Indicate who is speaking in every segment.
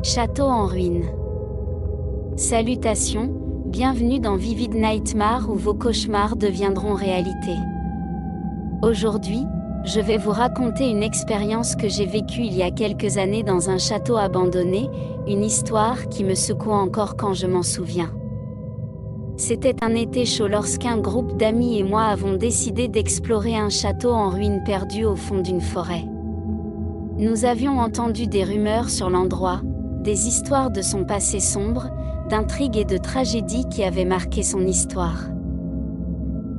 Speaker 1: Château en ruine. Salutations, bienvenue dans Vivid Nightmare où vos cauchemars deviendront réalité. Aujourd'hui, je vais vous raconter une expérience que j'ai vécue il y a quelques années dans un château abandonné, une histoire qui me secoue encore quand je m'en souviens. C'était un été chaud lorsqu'un groupe d'amis et moi avons décidé d'explorer un château en ruine perdu au fond d'une forêt. Nous avions entendu des rumeurs sur l'endroit, des histoires de son passé sombre, d'intrigues et de tragédies qui avaient marqué son histoire.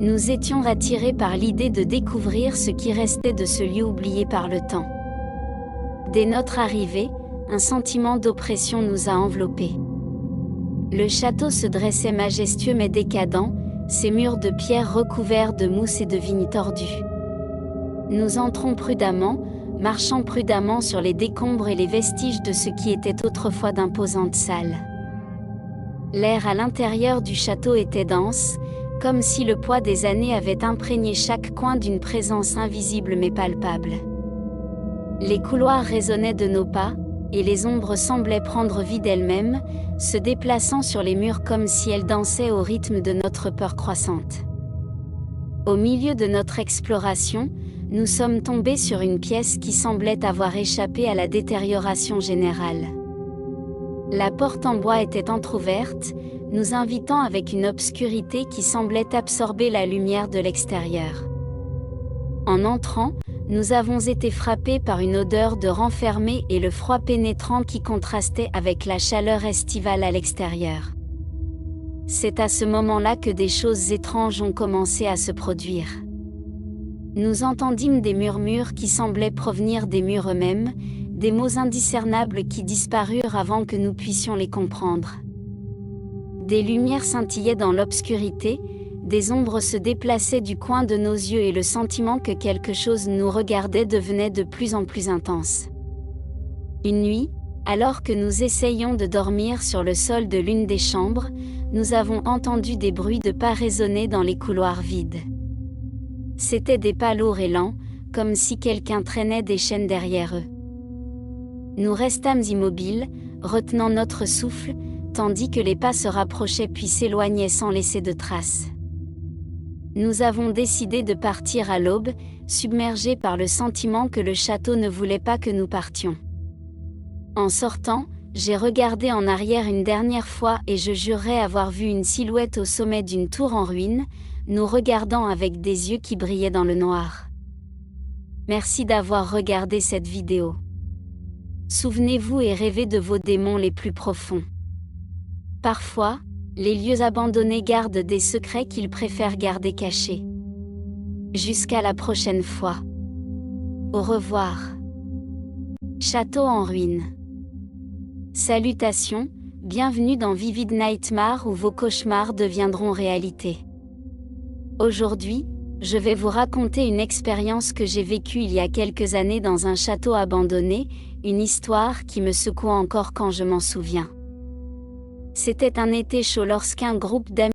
Speaker 1: Nous étions attirés par l'idée de découvrir ce qui restait de ce lieu oublié par le temps. Dès notre arrivée, un sentiment d'oppression nous a enveloppés. Le château se dressait majestueux mais décadent, ses murs de pierre recouverts de mousse et de vignes tordues. Nous entrons prudemment, marchant prudemment sur les décombres et les vestiges de ce qui était autrefois d'imposantes salles. L'air à l'intérieur du château était dense, comme si le poids des années avait imprégné chaque coin d'une présence invisible mais palpable. Les couloirs résonnaient de nos pas, et les ombres semblaient prendre vie d'elles-mêmes, se déplaçant sur les murs comme si elles dansaient au rythme de notre peur croissante. Au milieu de notre exploration, nous sommes tombés sur une pièce qui semblait avoir échappé à la détérioration générale. La porte en bois était entr'ouverte, nous invitant avec une obscurité qui semblait absorber la lumière de l'extérieur. En entrant, nous avons été frappés par une odeur de renfermé et le froid pénétrant qui contrastait avec la chaleur estivale à l'extérieur. C'est à ce moment-là que des choses étranges ont commencé à se produire. Nous entendîmes des murmures qui semblaient provenir des murs eux-mêmes, des mots indiscernables qui disparurent avant que nous puissions les comprendre. Des lumières scintillaient dans l'obscurité, des ombres se déplaçaient du coin de nos yeux et le sentiment que quelque chose nous regardait devenait de plus en plus intense. Une nuit, alors que nous essayions de dormir sur le sol de l'une des chambres, nous avons entendu des bruits de pas résonner dans les couloirs vides. C'étaient des pas lourds et lents, comme si quelqu'un traînait des chaînes derrière eux. Nous restâmes immobiles, retenant notre souffle, tandis que les pas se rapprochaient puis s'éloignaient sans laisser de traces. Nous avons décidé de partir à l'aube, submergés par le sentiment que le château ne voulait pas que nous partions. En sortant, j'ai regardé en arrière une dernière fois et je jurerais avoir vu une silhouette au sommet d'une tour en ruine, nous regardant avec des yeux qui brillaient dans le noir. Merci d'avoir regardé cette vidéo. Souvenez-vous et rêvez de vos démons les plus profonds. Parfois, les lieux abandonnés gardent des secrets qu'ils préfèrent garder cachés. Jusqu'à la prochaine fois. Au revoir. Château en ruine. Salutations, bienvenue dans Vivid Nightmare où vos cauchemars deviendront réalité. Aujourd'hui, je vais vous raconter une expérience que j'ai vécue il y a quelques années dans un château abandonné, une histoire qui me secoue encore quand je m'en souviens. C'était un été chaud lorsqu'un groupe d'amis